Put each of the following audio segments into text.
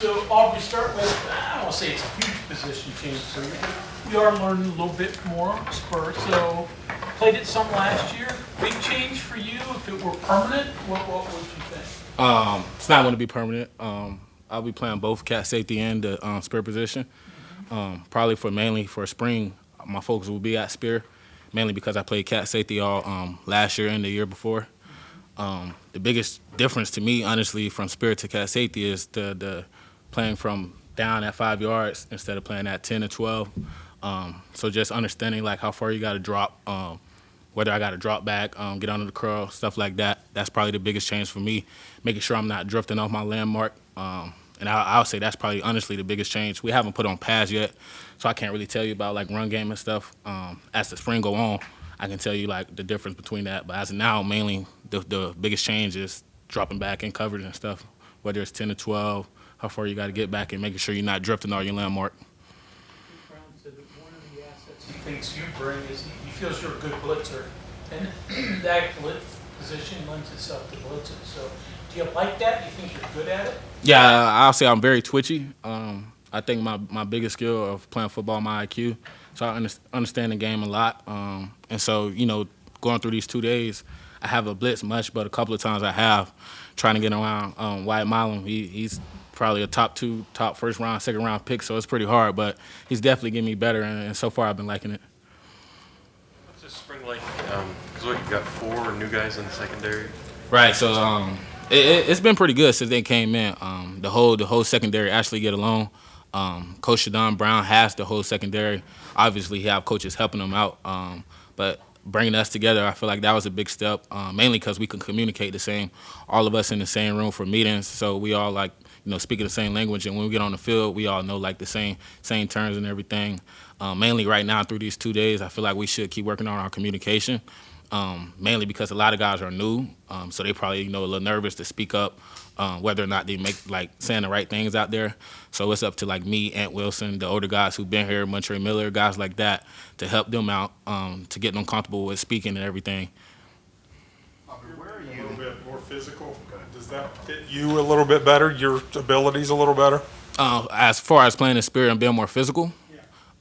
So, Aubrey, start with, I don't want to say it's a huge position change for you, but you are learning a little bit more spur. So, played it some last year. Big change for you. If it were permanent, what would you think? It's not going to be permanent. I'll be playing both cat safety and the spear position. Probably mainly for spring, my focus will be at spear, mainly because I played cat safety all last year and the year before. The biggest difference to me, honestly, from spear to cat safety is the playing from down at 5 yards instead of playing at 10 or 12. So just understanding like how far you got to drop, whether I got to drop back, get under the curl, stuff like that. That's probably the biggest change for me, making sure I'm not drifting off my landmark. And I'll say that's probably honestly the biggest change. We haven't put on pads yet, so I can't really tell you about like run game and stuff. As the spring go on, I can tell you like the difference between that. But as of now, mainly the biggest change is dropping back in coverage and stuff, whether it's 10 or 12, how far you got to get back and making sure you're not drifting on your landmark. Brown said that one of the assets he thinks you bring is he feels you're a good blitzer, and that position lends itself to blitzing. So, do you like that? Do you think you're good at it? Yeah, I'll say I'm very twitchy. I think my biggest skill of playing football, my IQ. So I understand the game a lot. And so, going through these 2 days, I haven't blitzed much, but a couple of times I have trying to get around Wyatt Milam. He's probably a top first round, second round pick, so it's pretty hard, but he's definitely getting me better, and so far I've been liking it. What's this spring like? Because you've got 4 new guys in the secondary. Right, so it's been pretty good since they came in. The whole secondary actually get along. Coach Shadon Brown has the whole secondary. Obviously, he have coaches helping them out, but bringing us together, I feel like that was a big step, mainly because we can communicate the same, all of us in the same room for meetings, so we all like, speaking the same language, and when we get on the field, we all know like the same terms and everything. Mainly right now through these 2 days, I feel like we should keep working on our communication, mainly because a lot of guys are new, so they probably, a little nervous to speak up, whether or not they make like saying the right things out there. So it's up to like me, Ant Wilson, the older guys who've been here, Montre Miller, guys like that, to help them out, to get them comfortable with speaking and everything. Where are you? A little bit more physical. Does that fit you a little bit better? Your abilities a little better? As far as playing the spirit and being more physical,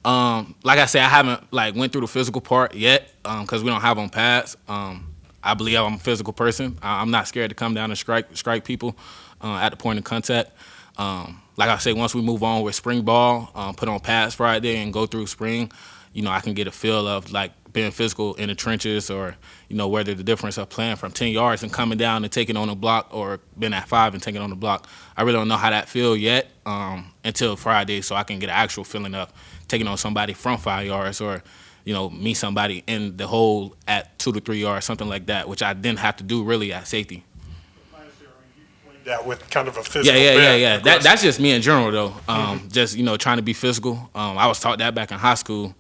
like I said, I haven't like went through the physical part yet because we don't have on pads. I believe I'm a physical person. I'm not scared to come down and strike people at the point of contact. Like I say, once we move on with spring ball, put on pads Friday and go through spring, I can get a feel of like being physical in the trenches, or whether the difference of playing from 10 yards and coming down and taking on a block, or being at 5 and taking on the block. I really don't know how that feel yet until Friday, so I can get an actual feeling of taking on somebody from 5 yards, or meet somebody in the hole at 2 to 3 yards, something like that, which I didn't have to do really at safety. That with kind of a physical Yeah. That's just me in general, though. Just trying to be physical. I was taught that back in high school.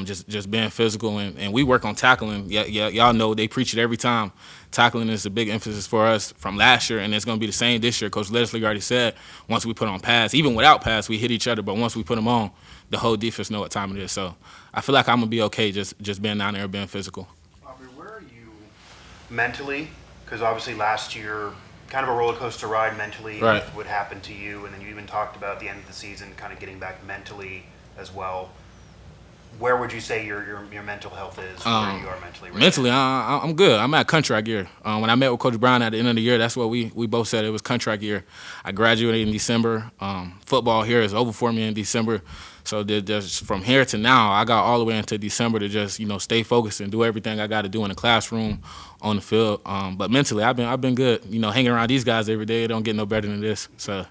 Just being physical, and we work on tackling. Y'all know they preach it every time. Tackling is a big emphasis for us from last year, and it's going to be the same this year. Coach Leslie already said once we put on pads, even without pads, we hit each other. But once we put them on, the whole defense know what time it is. So I feel like I'm gonna be okay just being down there, being physical. Aubrey, where are you mentally? Because obviously last year, kind of a roller coaster ride mentally, right, with what happened to you, and then you even talked about the end of the season, kind of getting back mentally as well. Where would you say your mental health is? Where you are mentally? Right mentally, now? I'm good. I'm at contract year. When I met with Coach Brown at the end of the year, that's what we both said. It was contract year. I graduated in December. Football here is over for me in December. So just from here to now, I got all the way into December to just stay focused and do everything I got to do in the classroom, on the field. But mentally, I've been good. Hanging around these guys every day, it don't get no better than this. So.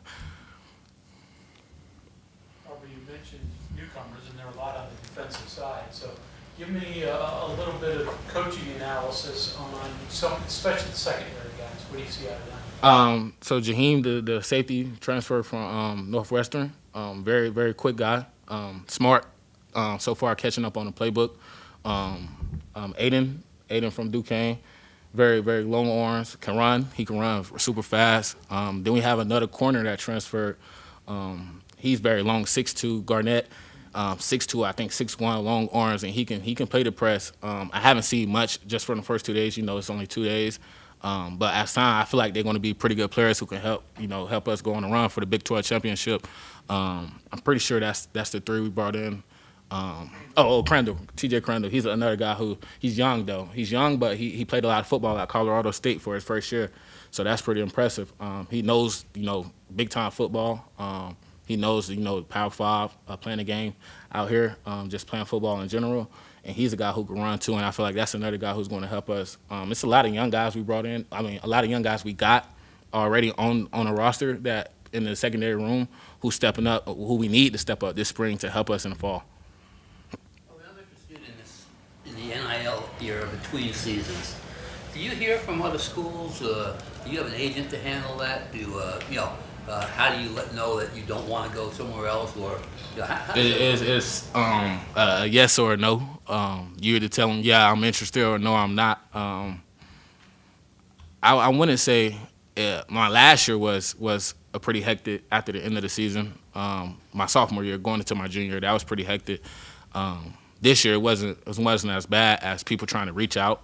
You mentioned newcomers, and there are a lot on the defensive side. So give me a little bit of coaching analysis on some, especially the secondary guys. What do you see out of them? So Jaheim, the safety, transferred from Northwestern. Very, very quick guy. Smart. So far catching up on the playbook. Aiden from Duquesne. Very, very long arms. Can run. He can run super fast. Then we have another corner that transferred. He's very long, 6'2", Garnett, 6'2", I think 6'1", long arms, and he can play the press. I haven't seen much just for the first 2 days. It's only 2 days. But as time, I feel like they're going to be pretty good players who can help us go on a run for the Big 12 championship. I'm pretty sure that's the three we brought in. Crandall, TJ Crandall. He's another guy he's young though. He's young, but he played a lot of football at Colorado State for his first year, so that's pretty impressive. He knows big time football. He knows Power 5 playing the game out here, just playing football in general. And he's a guy who can run too, and I feel like that's another guy who's going to help us. It's a lot of young guys we brought in. I mean, a lot of young guys we got already on a roster that in the secondary room who's stepping up, who we need to step up this spring to help us in the fall. I'm interested in the NIL era between seasons. Do you hear from other schools? Do you have an agent to handle that? How do you know that you don't want to go somewhere else, or It's a yes or a no. You either tell them, yeah, I'm interested, or no, I'm not. I wouldn't say my last year was a pretty hectic after the end of the season. My sophomore year, going into my junior year, that was pretty hectic. This year it wasn't as bad as people trying to reach out.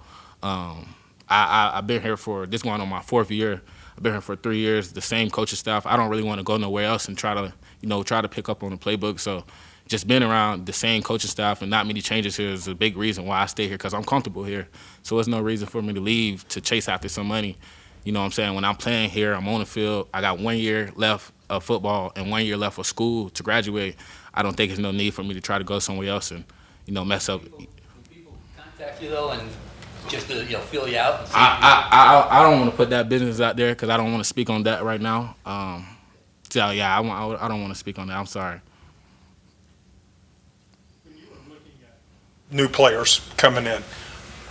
I've been here for this going on my 4th year. I've been here for 3 years. The same coaching staff. I don't really want to go nowhere else and try to pick up on the playbook. So just being around the same coaching staff and not many changes here is a big reason why I stay here, because I'm comfortable here. So there's no reason for me to leave to chase after some money. You know what I'm saying? When I'm playing here, I'm on the field. I got 1 year left of football and 1 year left of school to graduate. I don't think there's no need for me to try to go somewhere else and mess up. do people contact you though and just to feel you out? And see I don't want to put that business out there because I don't want to speak on that right now. So yeah, I don't want to speak on that. I'm sorry. When you were looking at new players coming in,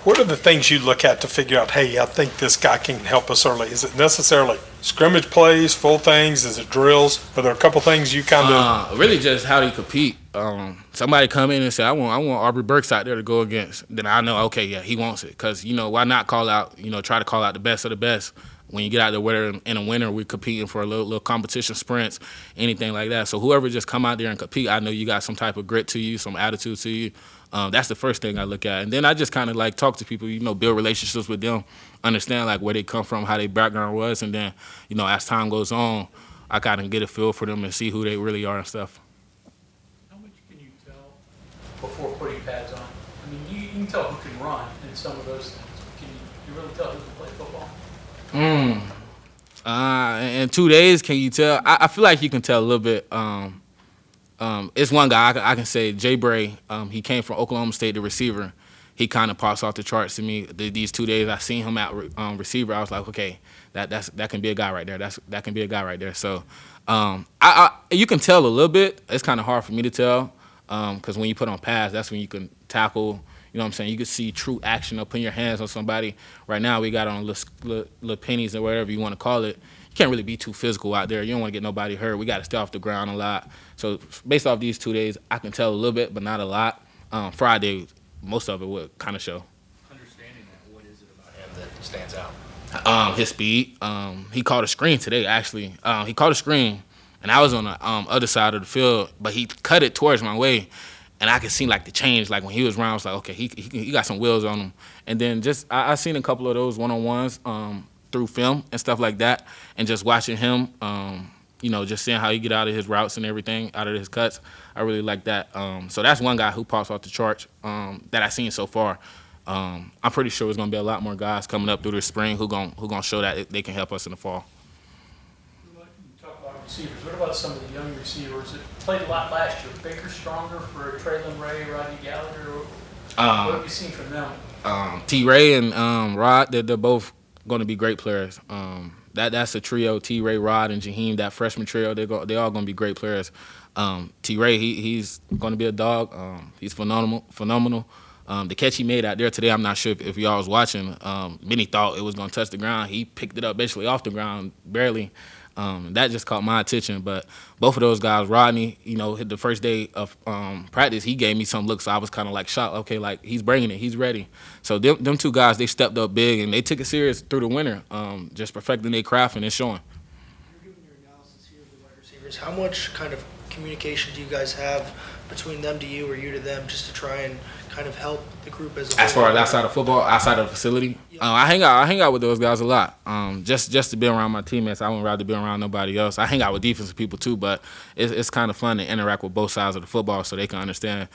what are the things you look at to figure out, hey, I think this guy can help us early? Is it necessarily scrimmage plays, full things? Is it drills? Are there a couple things you kind of... Really just how do you compete? Somebody come in and say, I want Aubrey Burks out there to go against. Then I know, okay, yeah, he wants it. Because, why not call out, try to call out the best of the best. When you get out there in a winter, we're competing for a little competition sprints, anything like that. So whoever just come out there and compete, I know you got some type of grit to you, some attitude to you. That's the first thing I look at. And then I just kind of talk to people, build relationships with them, understand where they come from, how their background was. And then, as time goes on, I kind of get a feel for them and see who they really are and stuff. How much can you tell before putting pads on? I mean, you can tell who can run and some of those things. Can you really tell who can play football? In 2 days, can you tell? I feel like you can tell a little bit. It's one guy I can say, Jay Bray. He came from Oklahoma State, the receiver. He kind of pops off the charts to me. These 2 days I seen him at receiver. I was like, okay, that can be a guy right there. That can be a guy right there. So you can tell a little bit. It's kind of hard for me to tell because when you put on pads, that's when you can tackle. You know what I'm saying? You can see true action of putting your hands on somebody. Right now we got on little pennies or whatever you want to call it. You can't really be too physical out there. You don't want to get nobody hurt. We got to stay off the ground a lot. So based off these 2 days, I can tell a little bit, but not a lot. Friday, most of it would kind of show. Understanding that, what is it about him that stands out? His speed. He caught a screen today, actually. He caught a screen, and I was on the other side of the field, but he cut it towards my way. And I could see the change. When he was around, I was like, okay, he got some wheels on him. And then just I seen a couple of those one-on-ones through film and stuff like that. And just watching him, just seeing how he get out of his routes and everything, out of his cuts, I really like that. So that's one guy who pops off the charts that I've seen so far. I'm pretty sure there's gonna be a lot more guys coming up through the spring who gonna show that they can help us in the fall. You talk about receivers. What about some of the young receivers that played a lot last year? Baker Stronger for Traylon Ray, Rodney Gallagher. What have you seen from them? T. Ray and Rod, they're both going to be great players. That's a trio: T. Ray, Rod, and Jaheim. That freshman trio, they all going to be great players. T. Ray, he's going to be a dog. He's phenomenal. The catch he made out there today, I'm not sure if y'all was watching. Many thought it was going to touch the ground. He picked it up basically off the ground, barely. That just caught my attention. But both of those guys, Rodney, hit the first day of practice, he gave me some looks. So I was kind of shocked. Okay, he's bringing it. He's ready. So them two guys, they stepped up big, and they took it serious through the winter, just perfecting their craft, and it's showing. You're giving your analysis here of the wide receivers. How much kind of communication do you guys have between them to you or you to them just to try and kind of help the group as a whole? As far as outside of football, outside of the facility, I hang out with those guys a lot. Just to be around my teammates. I wouldn't rather be around nobody else. I hang out with defensive people too, but it's kind of fun to interact with both sides of the football so they can understand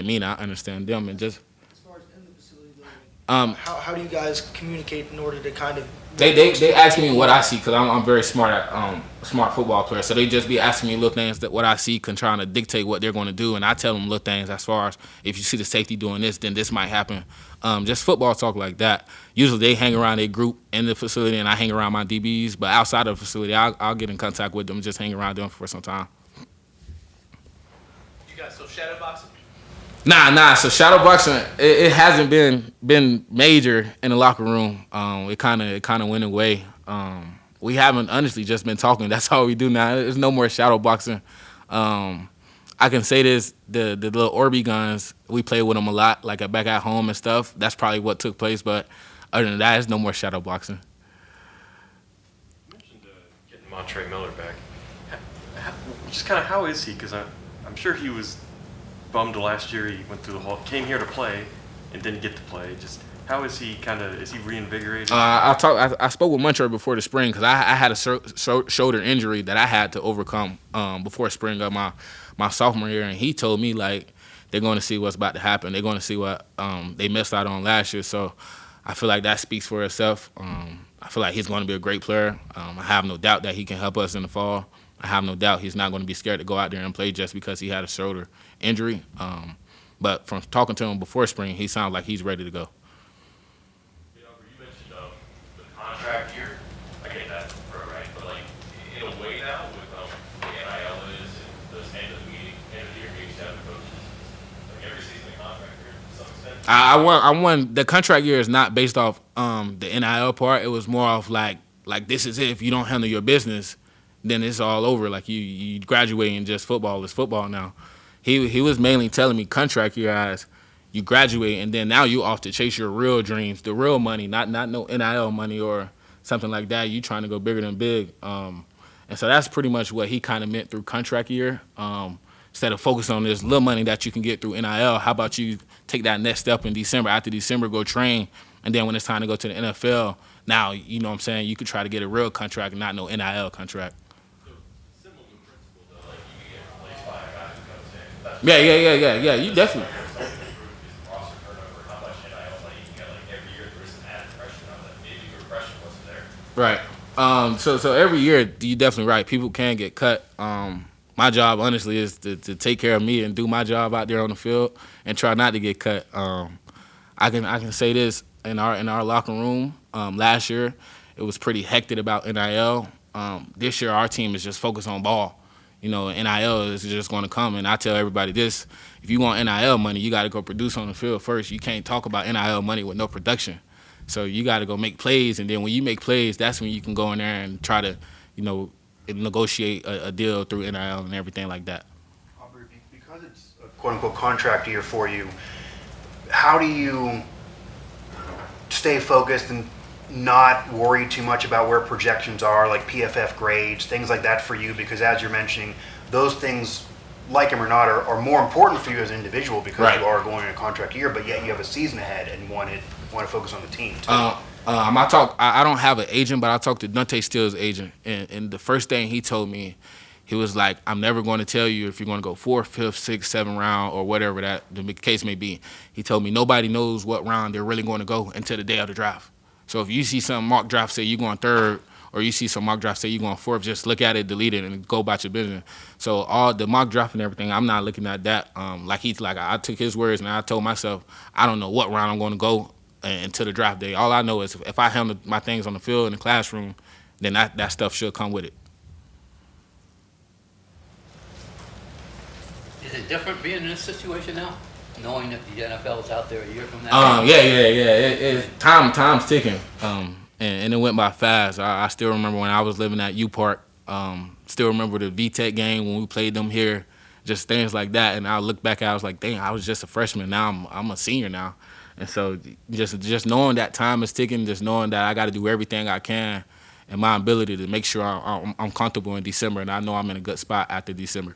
me and I understand them, and just. As far as in the facility, though, like, how do you guys communicate in order to kind of? They ask me what I see because I'm very smart at smart football player. So they just be asking me little things that what I see can trying to dictate what they're going to do, and I tell them little things as far as if you see the safety doing this, then this might happen. Just football talk like that. Usually they hang around a group in the facility, and I hang around my DBs. But outside of the facility, I'll get in contact with them, just hang around them for some time. You guys still shadow boxing? Nah. So shadow boxing, it hasn't been major in the locker room. It kind of went away. We haven't honestly just been talking. That's all we do now. There's no more shadow boxing. I can say this: the little Aubrey guns, we play with them a lot, like back at home and stuff. That's probably what took place. But other than that, there's no more shadow boxing. You mentioned getting Montre Miller back. Just kind of how is he? Because I'm sure he was bummed last year. He went through the whole, came here to play, and didn't get to play. Just how is he? Is he reinvigorated? I spoke with Montre before the spring because I had a shoulder injury that I had to overcome before spring of my sophomore year, and he told me like they're going to see what's about to happen. They're going to see what they missed out on last year. So I feel like that speaks for itself. I feel like he's going to be a great player. I have no doubt that he can help us in the fall. I have no doubt he's not going to be scared to go out there and play just because he had a shoulder injury. But from talking to him before spring, he sounds like he's ready to go. You mentioned the contract year. I get that, right? But like in a way now with the NIL is and the end of the meeting, end of the year meetings down the coaches, like every season the contract year to some extent. I won. The contract year is not based off the NIL part. It was more of like this is it. If you don't handle your business, then it's all over. Like you graduate and just football is football now. He was mainly telling me contract year as you graduate and then now you off to chase your real dreams, the real money, not no NIL money or something like that. You trying to go bigger than big. And so that's pretty much what he kind of meant through contract year. Instead of focusing on this little money that you can get through NIL, how about you take that next step in December? After December, go train, and then when it's time to go to the NFL, now you know what I'm saying. You could try to get a real contract, and not no NIL contract. Yeah. You definitely. Right. So every year, you're definitely right. People can get cut. My job, honestly, is to take care of me and do my job out there on the field and try not to get cut. I can say this in our locker room. Last year, it was pretty hectic about NIL. This year, our team is just focused on ball. You know, NIL is just going to come, and I tell everybody this: if you want NIL money, you got to go produce on the field first. You can't talk about NIL money with no production. So you got to go make plays, and then when you make plays, that's when you can go in there and try to, negotiate a deal through NIL and everything like that. Aubrey, because it's a quote-unquote contract year for you, how do you stay focused and not worry too much about where projections are, like PFF grades, things like that for you? Because as you're mentioning, those things, like them or not, are more important for you as an individual because Right. you are going in a contract year, but yet you have a season ahead and want to focus on the team too. I don't have an agent, but I talked to Dante Steele's agent, and the first thing he told me, he was like, I'm never going to tell you if you're going to go 4th, 5th, 6th, 7th round or whatever that the case may be. He told me nobody knows what round they're really going to go until the day of the draft. So if you see some mock draft say you're going 3rd, or you see some mock draft say you're going 4th, just look at it, delete it, and go about your business. So all the mock draft and everything, I'm not looking at that. I took his words and I told myself, I don't know what round I'm going to go until the draft day. All I know is if I handle my things on the field in the classroom, then that stuff should come with it. Is it different being in this situation now, knowing that the NFL is out there a year from now? Yeah. Time's ticking, and it went by fast. I still remember when I was living at U Park. Still remember the VTech game when we played them here, just things like that. And I look back, I was like, dang, I was just a freshman. Now I'm a senior now, and so just knowing that time is ticking, just knowing that I got to do everything I can and my ability to make sure I'm comfortable in December, and I know I'm in a good spot after December.